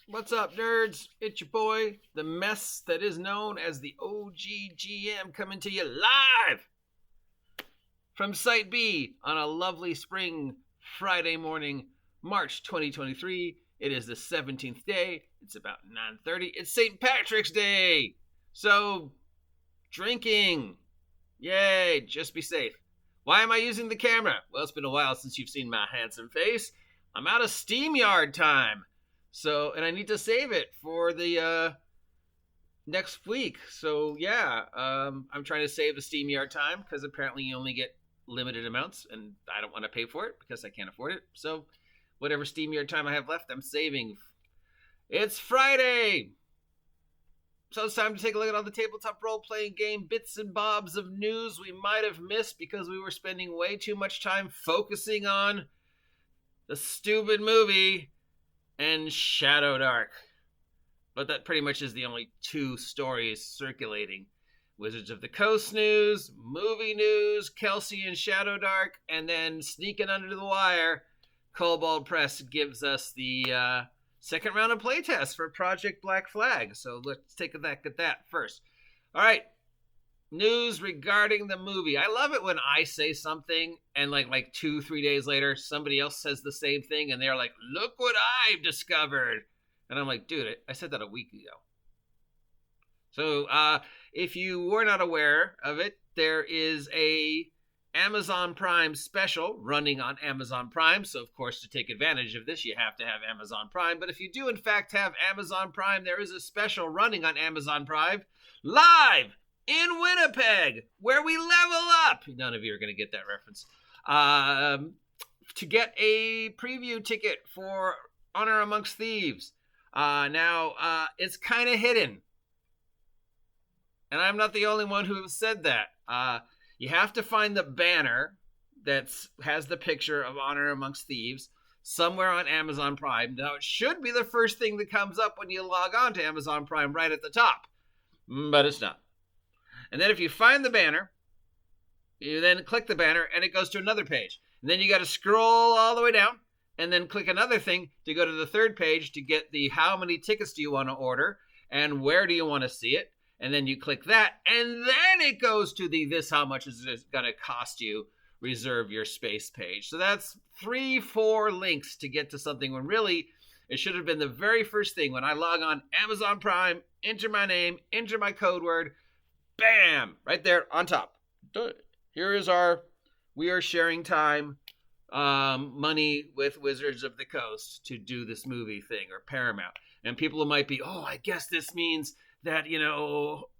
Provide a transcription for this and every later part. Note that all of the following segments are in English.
What's up, nerds? It's your boy, the mess that is known as the OGGM, coming to you live from Site B on a lovely spring Friday morning, March 2023. It is the 17th day. It's about 9:30. It's St. Patrick's Day. So, drinking. Yay, just be safe. Why am I using the camera? Well, it's been a while since you've seen my handsome face. I'm out of SteamYard time. So, and I need to save it for the next week. So, yeah, I'm trying to save the SteamYard time because apparently you only get limited amounts, and I don't want to pay for it because I can't afford it. So, whatever SteamYard time I have left, I'm saving. It's Friday! So it's time to take a look at all the tabletop role-playing game bits and bobs of news we might have missed because we were spending way too much time focusing on the stupid movie and Shadow Dark. But that pretty much is the only two stories circulating. Wizards of the Coast news, movie news, Kelsey and Shadow Dark, and then sneaking under the wire, Kobold Press gives us the second round of playtest for Project Black Flag. So let's take a look at that first. All right. News regarding the movie. I love it when I say something and like 2-3 days later, somebody else says the same thing and they're like, look what I've discovered. And I'm like, dude, I said that a week ago. So if you were not aware of it, there is a Amazon Prime special running on Amazon Prime. So, of course, to take advantage of this, you have to have Amazon Prime. But if you do, in fact, have Amazon Prime, there is a special running on Amazon Prime live in Winnipeg where we level up. None of you are going to get that reference. To get a preview ticket for Honor Amongst Thieves. Now, it's kind of hidden. And I'm not the only one who has said that. You have to find the banner that has the picture of Honor Amongst Thieves somewhere on Amazon Prime. Now, it should be the first thing that comes up when you log on to Amazon Prime right at the top. But it's not. And then if you find the banner, you then click the banner and it goes to another page. And then you got to scroll all the way down and then click another thing to go to the third page to get the how many tickets do you want to order and where do you want to see it. And then you click that, and then it goes to the this how much is it going to cost you, reserve your space page. So that's 3-4 links to get to something when really it should have been the very first thing. When I log on Amazon Prime, enter my name, enter my code word, bam, right there on top. Here is we are sharing time, money with Wizards of the Coast to do this movie thing, or Paramount. And people might be, I guess this means that,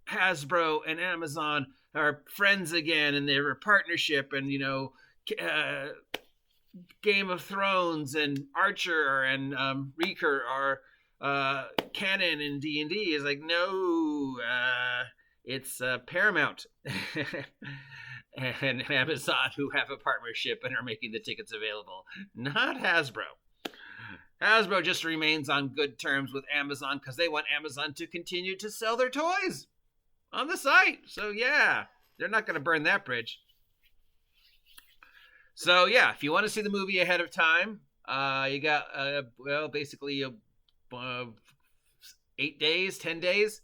Hasbro and Amazon are friends again and they're a partnership and, Game of Thrones and Archer and Reeker are canon in D&D. Is like, no, it's Paramount and Amazon who have a partnership and are making the tickets available, not Hasbro. Hasbro just remains on good terms with Amazon because they want Amazon to continue to sell their toys on the site. So, yeah, they're not going to burn that bridge. So, yeah, if you want to see the movie ahead of time, you got, basically 8 days, 10 days.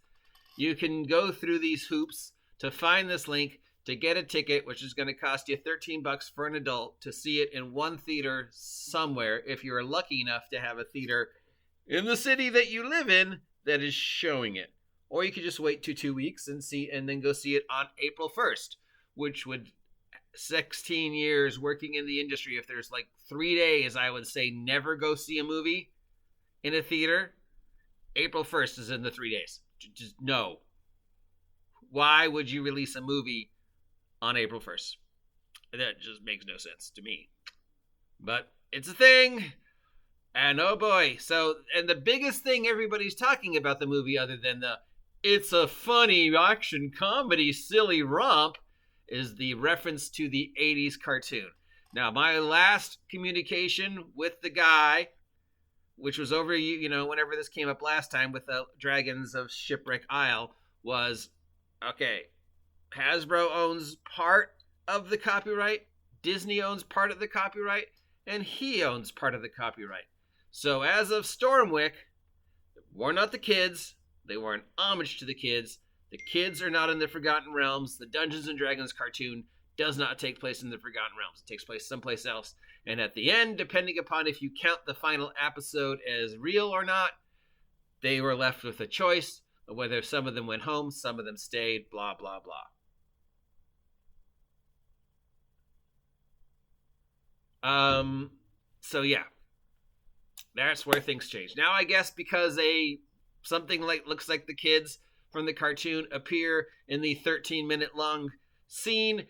You can go through these hoops to find this link to get a ticket, which is going to cost you $13 for an adult to see it in one theater somewhere if you're lucky enough to have a theater in the city that you live in that is showing it. Or you could just wait 2 weeks and then go see it on April 1st, which would 16 years working in the industry. If there's 3 days, I would say never go see a movie in a theater. April 1st is in the 3 days. Just no. Why would you release a movie on April 1st? That just makes no sense to me. But it's a thing. And oh boy. And the biggest thing everybody's talking about the movie, other than it's a funny action comedy silly romp, is the reference to the 80s cartoon. Now, my last communication with the guy, which was over, whenever this came up last time with the Dragons of Shipwreck Isle, was, okay, Hasbro owns part of the copyright, Disney owns part of the copyright, and he owns part of the copyright. So as of Stormwick, were not the kids. They were an homage to the kids. The kids are not in the Forgotten Realms. The Dungeons and Dragons cartoon does not take place in the Forgotten Realms. It takes place someplace else. And at the end, depending upon if you count the final episode as real or not, they were left with a choice of whether some of them went home, some of them stayed, blah, blah, blah. So yeah, that's where things change. Now, I guess because something like looks like the kids from the cartoon appear in the 13-minute long scene,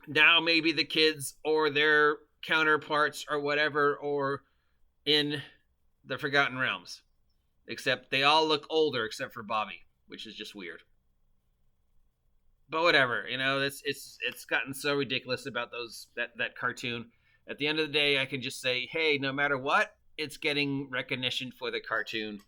now maybe the kids or their counterparts or whatever or in the Forgotten Realms. Except they all look older except for Bobby, which is just weird. But whatever, it's gotten so ridiculous about that cartoon. At the end of the day, I can just say, hey, no matter what, it's getting recognition for the cartoon,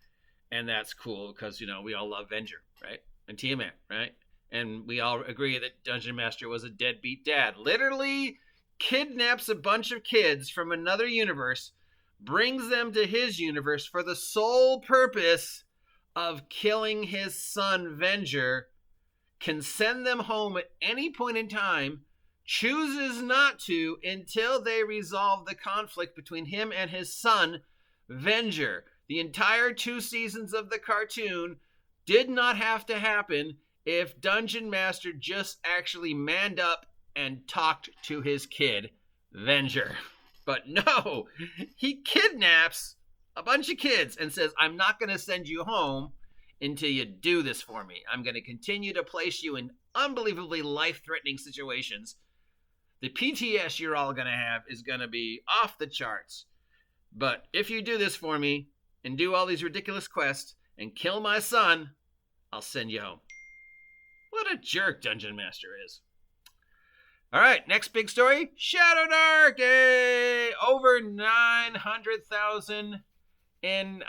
and that's cool because we all love Venger, right? And Tiamat, right? And we all agree that Dungeon Master was a deadbeat dad. Literally kidnaps a bunch of kids from another universe, brings them to his universe for the sole purpose of killing his son Venger, can send them home at any point in time, chooses not to until they resolve the conflict between him and his son Venger. The entire 2 seasons of the cartoon did not have to happen if Dungeon Master just actually manned up and talked to his kid, Venger. But no, he kidnaps a bunch of kids and says, I'm not going to send you home until you do this for me. I'm going to continue to place you in unbelievably life-threatening situations. The PTS you're all going to have is going to be off the charts. But if you do this for me and do all these ridiculous quests and kill my son, I'll send you home. What a jerk Dungeon Master is. All right, next big story, Shadow Dark. Yay! Over 900,000 in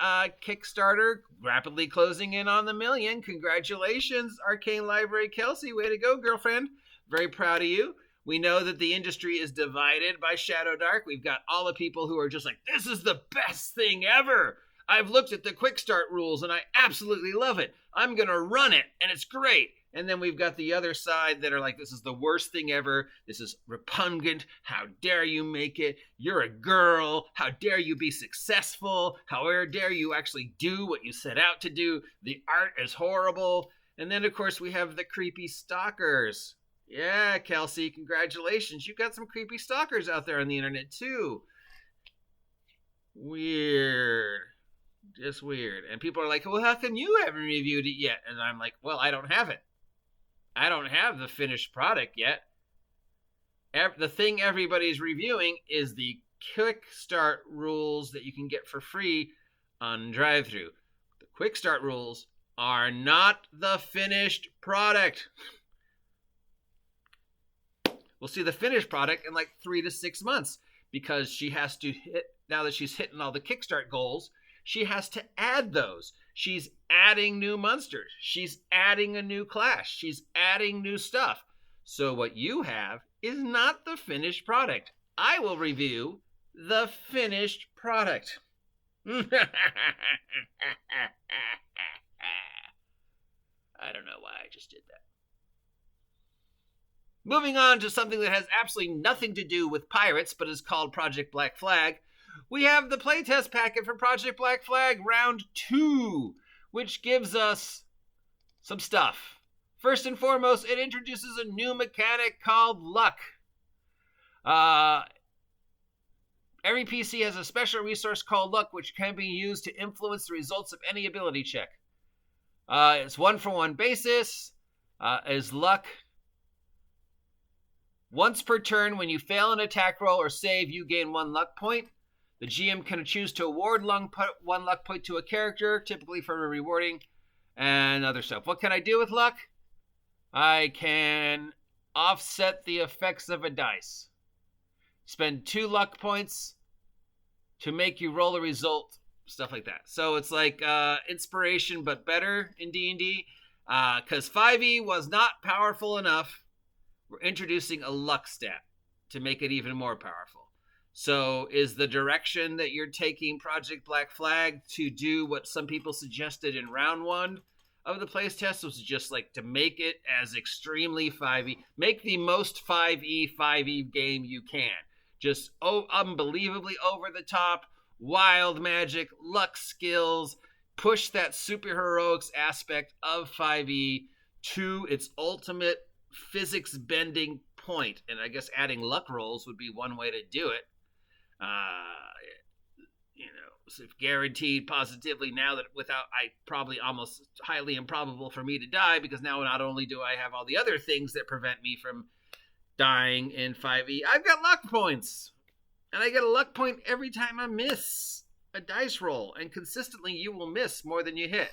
Kickstarter, rapidly closing in on the million. Congratulations, Arcane Library Kelsey. Way to go, girlfriend. Very proud of you. We know that the industry is divided by Shadow Dark. We've got all the people who are just like, this is the best thing ever. I've looked at the quick start rules and I absolutely love it. I'm going to run it and it's great. And then we've got the other side that are like, this is the worst thing ever. This is repugnant. How dare you make it? You're a girl. How dare you be successful? How dare you actually do what you set out to do? The art is horrible. And then, of course, we have the creepy stalkers. Yeah, Kelsey, congratulations. You've got some creepy stalkers out there on the internet, too. Weird. Just weird. And people are like, well, how come you haven't reviewed it yet? And I'm like, well, I don't have it. I don't have the finished product yet. The thing everybody's reviewing is the quick start rules that you can get for free on drive-thru. The quick start rules are not the finished product. We'll see the finished product in like 3 to 6 months because she has to hit, now that she's hitting all the Kickstart goals, she has to add those. She's adding new monsters. She's adding a new class. She's adding new stuff. So what you have is not the finished product. I will review the finished product. I don't know why I just did that. Moving on to something that has absolutely nothing to do with pirates, but is called Project Black Flag. We have the playtest packet for Project Black Flag Round 2, which gives us some stuff. First and foremost, it introduces a new mechanic called Luck. Every PC has a special resource called Luck, which can be used to influence the results of any ability check. It's 1-for-1 basis. Is Luck. Once per turn, when you fail an attack roll or save, you gain 1 luck point. The GM can choose to award 1 luck point to a character, typically for rewarding and other stuff. What can I do with luck? I can offset the effects of a dice. Spend 2 luck points to make you roll a result, stuff like that. So it's like inspiration, but better in D&D. Because 5e was not powerful enough, we're introducing a luck stat to make it even more powerful. So is the direction that you're taking Project Black Flag to do what some people suggested in round 1 of the playtest, was just like to make it as extremely 5e, make the most 5e game you can. Just unbelievably over the top, wild magic, luck skills, push that superheroics aspect of 5e to its ultimate physics bending point. And I guess adding luck rolls would be one way to do it. So if guaranteed positively now that without, I probably almost highly improbable for me to die, because now not only do I have all the other things that prevent me from dying in 5e, I've got luck points. And I get a luck point every time I miss a dice roll. And consistently you will miss more than you hit.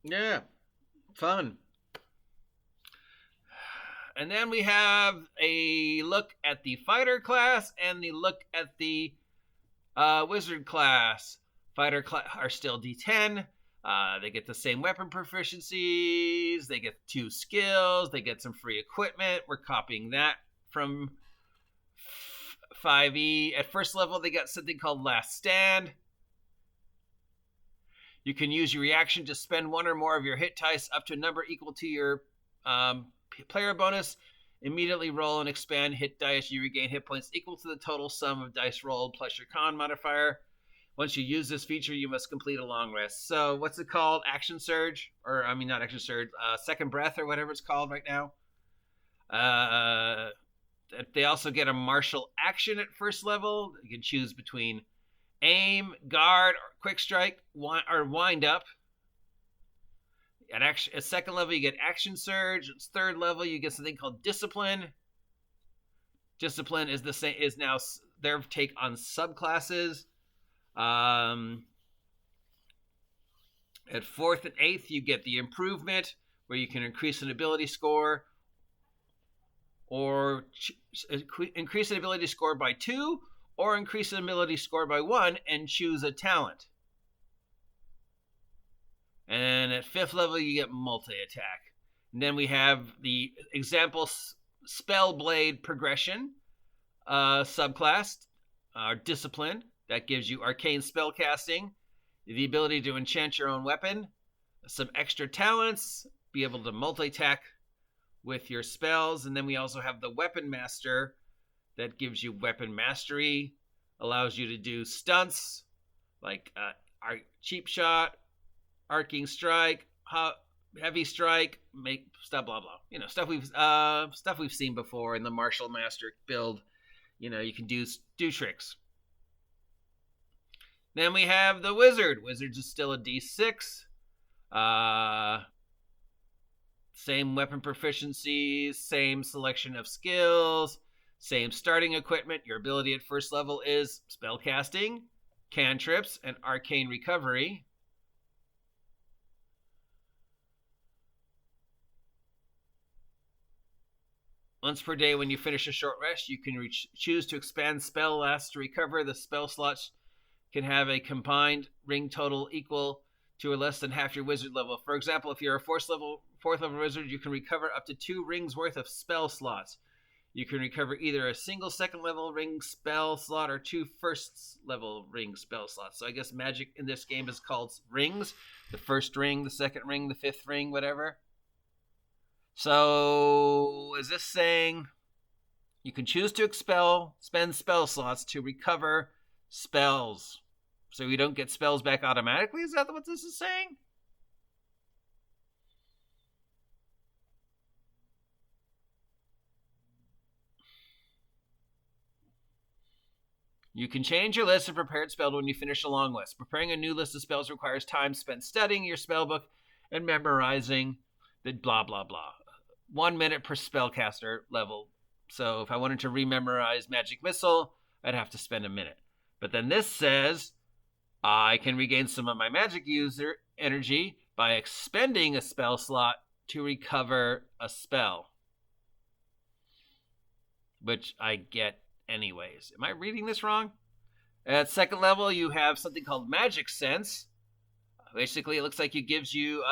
Yeah, fun. And then we have a look at the fighter class and the look at the wizard class. Fighter class are still D10. They get the same weapon proficiencies. They get 2 skills. They get some free equipment. We're copying that from 5e. At first level, they got something called Last Stand. You can use your reaction to spend 1 or more of your hit dice up to a number equal to your player bonus. Immediately roll and expand hit dice. You regain hit points equal to the total sum of dice rolled plus your con modifier. Once you use this feature, you must complete a long rest. So what's it called? Action Surge? Or, I mean, not Action Surge. Second Breath or whatever it's called right now. They also get a martial action at first level. You can choose between aim, guard, or quick strike, or wind up. At second level, you get Action Surge. At third level, you get something called Discipline. Discipline is now their take on subclasses. At 4th and 8th, you get the Improvement, where you can increase an ability score, or increase an ability score by 2, or increase an ability score by 1, and choose a talent. And at 5th level, you get multi-attack. And then we have the example Spellblade progression subclass, Discipline. That gives you arcane spellcasting, the ability to enchant your own weapon, some extra talents, be able to multi-attack with your spells. And then we also have the Weapon Master that gives you weapon mastery, allows you to do stunts like cheap shot, arcing strike, heavy strike, make stuff, blah blah. Stuff we've seen before in the martial master build. You can do tricks. Then we have the wizard. Wizards is still a D6. Same weapon proficiencies, same selection of skills, same starting equipment. Your ability at first level is spellcasting, cantrips, and arcane recovery. Once per day when you finish a short rest, you can choose to expand spell lasts to recover. The spell slots can have a combined ring total equal to or less than half your wizard level. For example, if you're a 4th level wizard, you can recover up to 2 rings worth of spell slots. You can recover either a single 2nd level ring spell slot or 2 1st level ring spell slots. So I guess magic in this game is called rings. The 1st ring, the 2nd ring, the 5th ring, whatever. So is this saying you can choose to spend spell slots to recover spells, so you don't get spells back automatically? Is that what this is saying? You can change your list of prepared spells when you finish a long list. Preparing a new list of spells requires time spent studying your spellbook and memorizing the blah blah blah. 1 minute per spellcaster level. So if I wanted to rememorize Magic Missile, I'd have to spend a minute. But then this says I can regain some of my magic user energy by expending a spell slot to recover a spell, which I get anyways. Am I reading this wrong? At 2nd level, you have something called Magic Sense. Basically, it looks like it gives you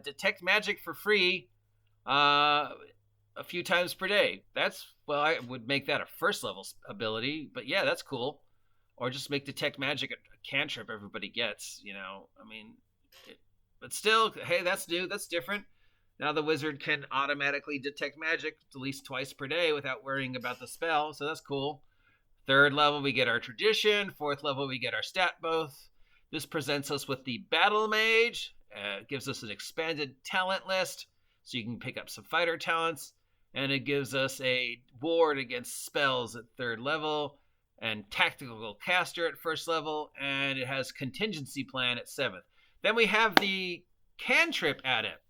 detect magic for free a few times per day. Well, I would make that a first level ability, but yeah, that's cool. Or just make Detect Magic a cantrip everybody gets, I mean, but still, hey, that's new, that's different. Now the wizard can automatically detect magic at least twice per day without worrying about the spell, so that's cool. Third level, we get our tradition. Fourth level, we get our stat both. This presents us with the Battle Mage. It gives us an expanded talent list, so you can pick up some fighter talents. And it gives us a ward against spells at third level, and tactical caster at first level, and it has contingency plan at seventh. Then we have the cantrip adept.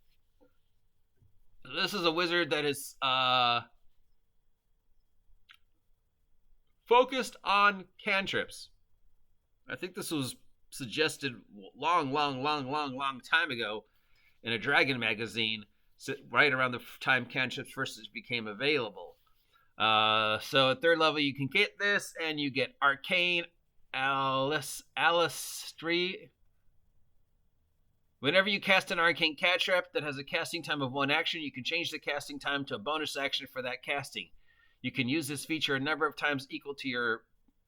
This is a wizard that is focused on cantrips. I think this was suggested long time ago in a Dragon magazine, right around the time cantrips first became available. So at third level, you can get this, and you get Arcane Alistry. Whenever you cast an Arcane cantrip that has a casting time of 1 action, you can change the casting time to a bonus action for that casting. You can use this feature a number of times equal to your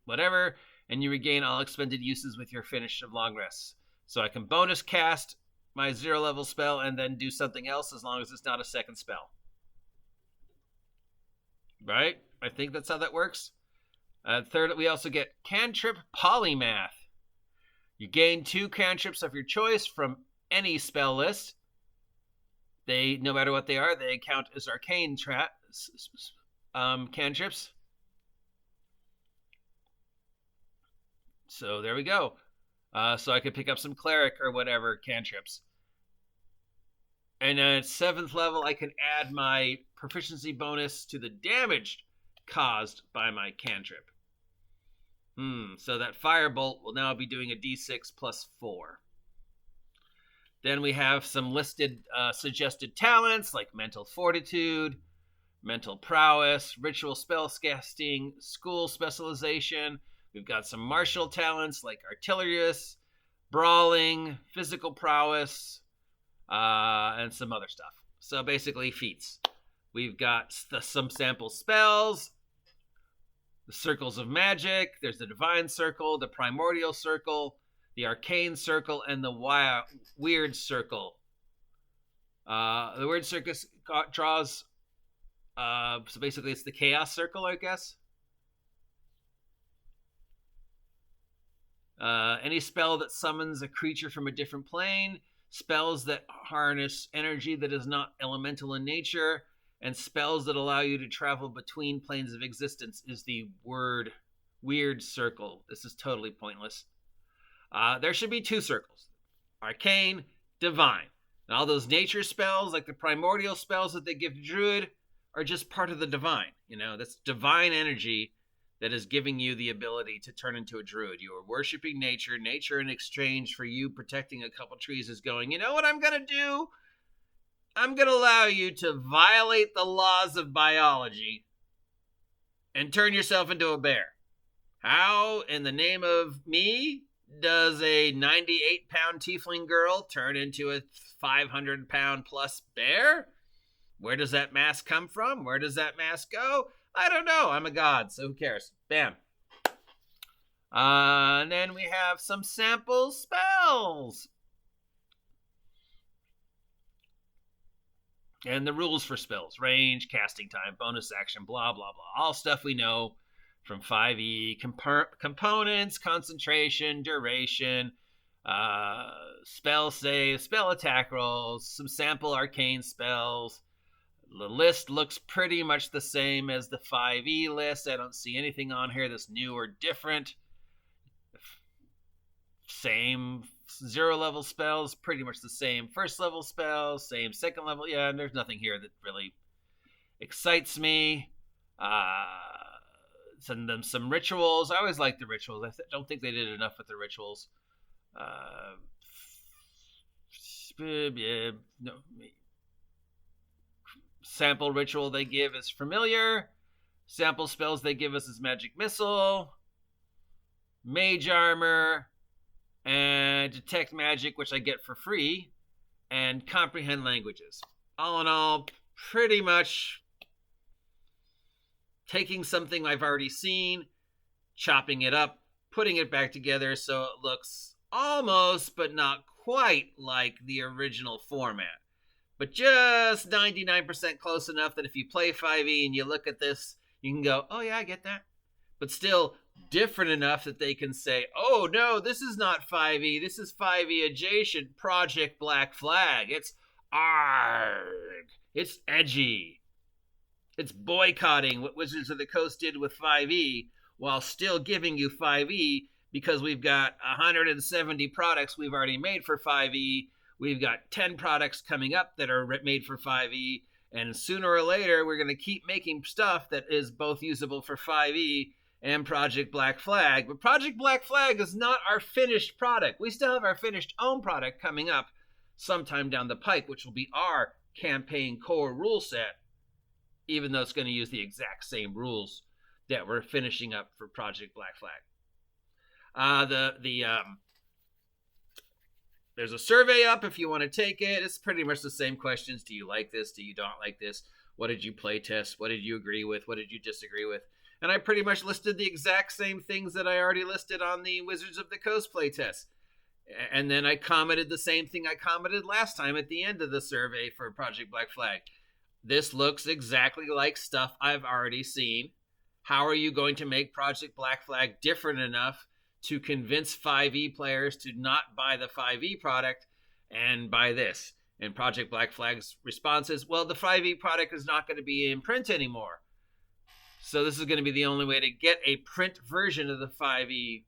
whatever, and you regain all expended uses with your finish of long rests. So I can bonus cast my 0 level spell and then do something else as long as it's not a second spell. Right? I think that's how that works. Third, we also get Cantrip Polymath. You gain 2 cantrips of your choice from any spell list. They, no matter what they are, they count as arcane cantrips. So there we go. So I could pick up some cleric or whatever cantrips. And at 7th level, I can add my proficiency bonus to the damage caused by my cantrip. So that firebolt will now be doing a d6 plus 4. Then we have some listed suggested talents like Mental Fortitude, Mental Prowess, Ritual Spellcasting, School Specialization. We've got some martial talents like Artillerious, Brawling, Physical Prowess, and some other stuff. So basically feats. We've got some sample spells, the Circles of Magic, there's the Divine Circle, the Primordial Circle, the Arcane Circle, and the Weird Circle. The Weird Circle draws, so basically it's the Chaos Circle, I guess. Any spell that summons a creature from a different plane, spells that harness energy that is not elemental in nature, and spells that allow you to travel between planes of existence is the Weird Circle. This is totally pointless. There should be 2 circles. Arcane, Divine. And all those nature spells, like the primordial spells that they give to Druid, are just part of the Divine. That's divine energy that is giving you the ability to turn into a Druid. You are worshiping nature. Nature, in exchange for you protecting a couple trees, is going, you know what I'm going to do? I'm going to allow you to violate the laws of biology and turn yourself into a bear. How, in the name of me, does a 98-pound tiefling girl turn into a 500-pound plus bear? Where does that mask come from? Where does that mask go? I don't know. I'm a god, so who cares? Bam. And then we have some sample spells. And the rules for spells. Range, casting time, bonus action, blah, blah, blah. All stuff we know from 5e. Components, concentration, duration, spell save, spell attack rolls, some sample arcane spells. The list looks pretty much the same as the 5e list. I don't see anything on here that's new or different. Same 0 level spells, pretty much the same first level spells, same second level. Yeah, and there's nothing here that really excites me. Send them some rituals. I always like the rituals. I don't think they did enough with the rituals. No. Sample ritual they give is Familiar. Sample spells they give us is Magic Missile, Mage Armor, and Detect Magic, which I get for free, and Comprehend Languages. All in all, pretty much taking something I've already seen, chopping it up, putting it back together so it looks almost, but not quite like the original format. But just 99% close enough that if you play 5e and you look at this, you can go, oh yeah, I get that. But still different enough that they can say, oh no, this is not 5e, this is 5e adjacent Project Black Flag. It's ARG. It's edgy. It's boycotting what Wizards of the Coast did with 5e while still giving you 5e because we've got 170 products we've already made for 5e. We've got 10 products coming up that are made for 5e. And sooner or later, we're going to keep making stuff that is both usable for 5e and Project Black Flag. But Project Black Flag is not our finished product. We still have our finished own product coming up sometime down the pike, which will be our campaign core rule set, even though it's going to use the exact same rules that we're finishing up for Project Black Flag. There's a survey up if you want to take it. It's pretty much the same questions. Do you like this? Do you don't like this? What did you play test? What did you agree with? What did you disagree with? And I pretty much listed the exact same things that I already listed on the Wizards of the Coast playtest. And then I commented the same thing I commented last time at the end of the survey for Project Black Flag. This looks exactly like stuff I've already seen. How are you going to make Project Black Flag different enough to convince 5e players to not buy the 5e product and buy this? And Project Black Flag's response is, well, the 5e product is not going to be in print anymore. So this is going to be the only way to get a print version of the 5e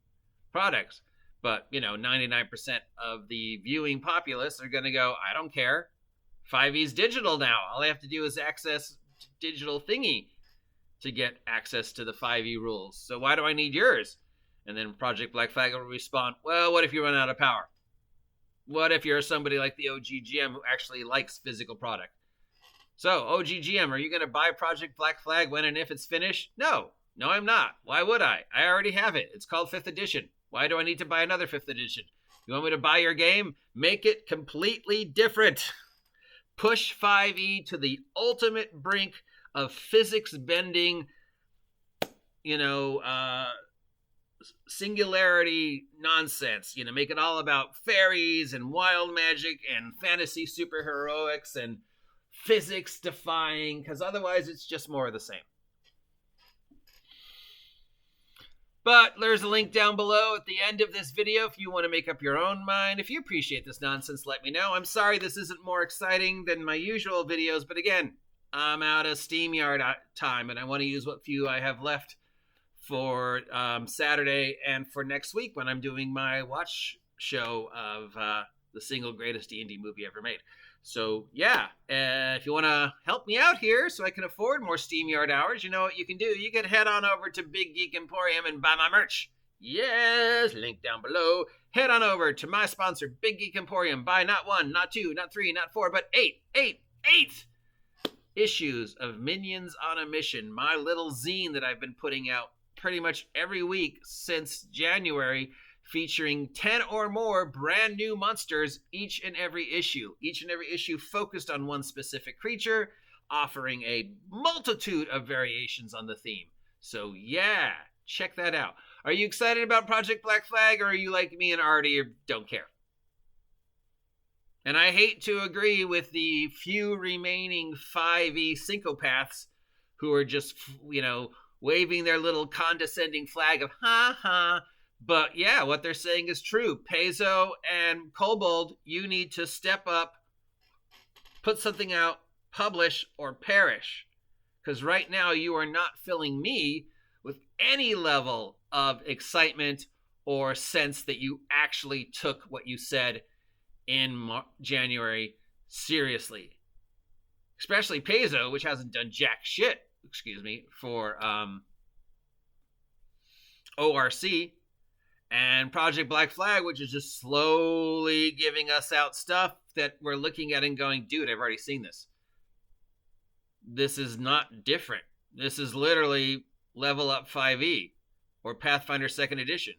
products. But, 99% of the viewing populace are going to go, I don't care. 5e's digital now. All I have to do is access digital thingy to get access to the 5e rules. So why do I need yours? And then Project Black Flag will respond, well, what if you run out of power? What if you're somebody like the OGGM who actually likes physical product? So, OGGM, are you going to buy Project Black Flag when and if it's finished? No, I'm not. Why would I? I already have it. It's called 5th edition. Why do I need to buy another 5th edition? You want me to buy your game? Make it completely different. Push 5e to the ultimate brink of physics bending, singularity nonsense. Make it all about fairies and wild magic and fantasy superheroics and physics defying, because otherwise it's just more of the same. But there's a link down below at the end of this video if you want to make up your own mind. If you appreciate this nonsense, let me know. I'm sorry this isn't more exciting than my usual videos, but again, I'm out of SteamYard time, and I want to use what few I have left for Saturday and for next week when I'm doing my watch show of the single greatest D&D movie ever made. So, yeah, if you want to help me out here so I can afford more SteamYard hours, you know what you can do. You can head on over to Big Geek Emporium and buy my merch. Yes, link down below. Head on over to my sponsor, Big Geek Emporium. Buy not 1, not 2, not 3, not 4, but 8 issues of Minions on a Mission, my little zine that I've been putting out pretty much every week since January, featuring 10 or more brand new monsters each and every issue focused on one specific creature, offering a multitude of variations on the theme. So yeah, check that out. Are you excited about Project Black Flag, or are you like me and Artie or don't care? And I hate to agree with the few remaining 5e syncopaths who are just, waving their little condescending flag of ha ha. But yeah, what they're saying is true. Paizo and Kobold, you need to step up, put something out, publish, or perish. Because right now you are not filling me with any level of excitement or sense that you actually took what you said in January seriously. Especially Paizo, which hasn't done jack shit, for ORC. And Project Black Flag, which is just slowly giving us out stuff that we're looking at and going, dude, I've already seen this. This is not different. This is literally Level Up 5e or Pathfinder 2nd Edition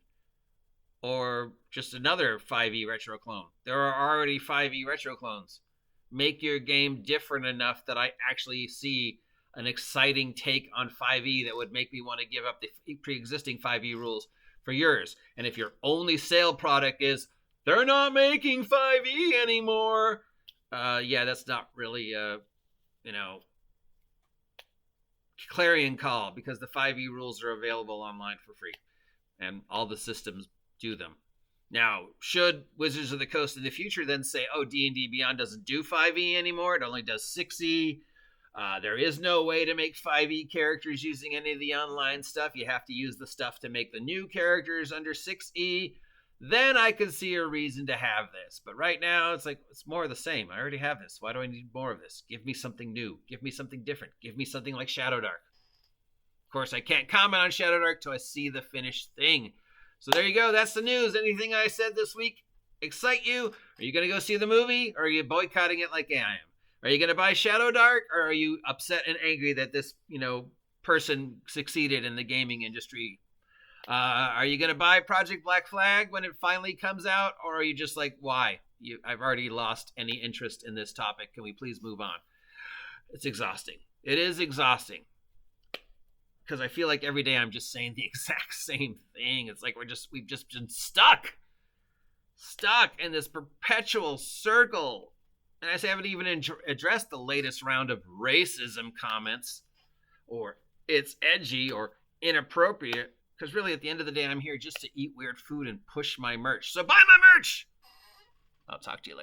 or just another 5e retro clone. There are already 5e retro clones make your game different enough that I actually see an exciting take on 5e that would make me want to give up the pre-existing 5e rules for yours. And if your only sale product is they're not making 5e anymore, yeah, that's not really clarion call, because the 5e rules are available online for free and all the systems do them. Now, should Wizards of the Coast in the future then say, oh, D&D Beyond doesn't do 5e anymore, it only does 6e, there is no way to make 5e characters using any of the online stuff, you have to use the stuff to make the new characters under 6e, then I could see a reason to have this. But right now, it's like, it's more of the same. I already have this. Why do I need more of this? Give me something new. Give me something different. Give me something like Shadowdark. Of course, I can't comment on Shadowdark till I see the finished thing. So there you go. That's the news. Anything I said this week excite you? Are you going to go see the movie? Or are you boycotting it like I am? Are you going to buy Shadowdark? Or are you upset and angry that this, person succeeded in the gaming industry? Are you going to buy Project Black Flag when it finally comes out? Or are you just like, why? I've already lost any interest in this topic. Can we please move on? It's exhausting. It is exhausting. Because I feel like every day I'm just saying the exact same thing. It's like we've just been stuck in this perpetual circle. And I haven't even addressed the latest round of racism comments, or it's edgy or inappropriate. Because really, at the end of the day, I'm here just to eat weird food and push my merch. So buy my merch! I'll talk to you later.